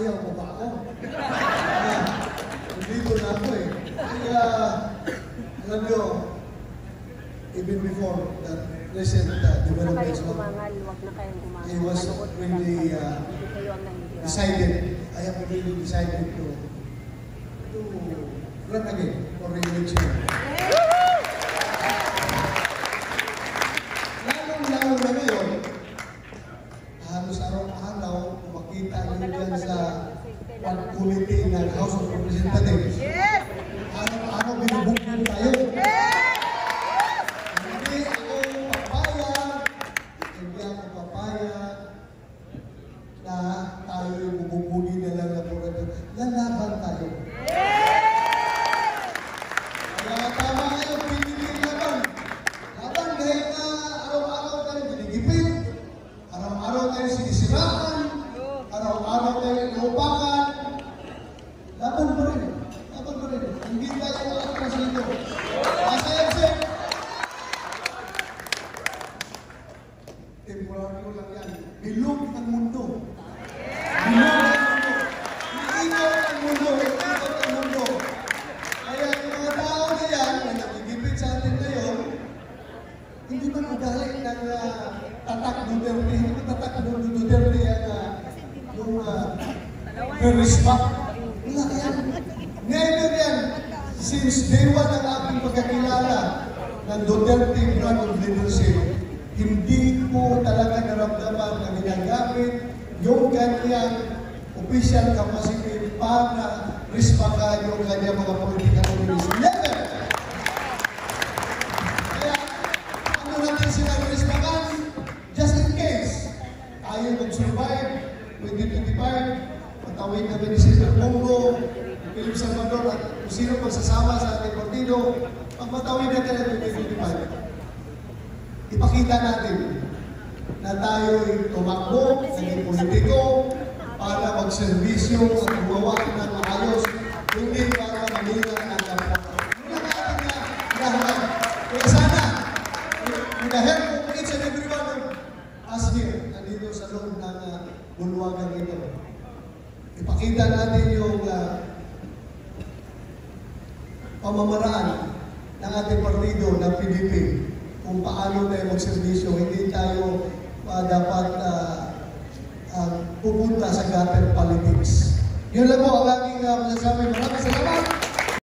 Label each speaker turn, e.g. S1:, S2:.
S1: ayaw mo ba ako? Dito na ako eh. Kaya, alam nyo, even before that recent developments, I was really decided, I have really decided to run again for re-election. Lalong-lalo na ngayon, halos araw-araw, makita nyo dyan sa committee ng House of Representatives. Araw-araw, binubuksan tayo. Hindi ako papayag na tayo yung bububuli na lang na puro. Lalaban tayo. Kaya tama kayo, pinigil laban. Laban dahil na araw-araw tayo binigipit, araw-araw tayo sinisiraan, araw-araw tayo inuupakan. Laban pa rin. Laban pa rin. Hindi tayo atras nito. Masayag-sayag. Temporaryo lang yan. Bilog ang mundo. Bilog ang mundo. Iikot ang mundo. Iikot ang mundo. Kaya yung mga tao na yan, na nagigipit sa atin ngayon, hindi man magaling ng tatak Duterte. Hindi man tatak Duterte yung respect. Wala yan. Never yan. Since day one ang aking pagkakilala ng Duterte brand of leadership, hindi po talaga naramdaman na ginagamit yung kanyang official capacity para respakan yung kanyang mga political committees. Never! Kaya, ano natin sila respakan? Just in case, tayo mag-survive 2025, patawin kami ni Senator Bongo, Philip Salvador, at kung sino magsasama sa ating partido, pag matawin natin ang 2025, ipakita natin na tayo'y tumakbo, naging politiko, para magservisyo at gumawa ng maayos, hindi para malingan ang kapwa. Yun ang ating lahat. Kaya sana, with the help of each and every one of us here, nandito sa loob ng bulwagan ito, ipakita natin yung pamamaraan ng ating partido, ng PDP, kung paano tayo magservisyo, hindi tayo dapat pupunta sa gutter politics. Yun lang po ang aking masasabi. Maraming salamat!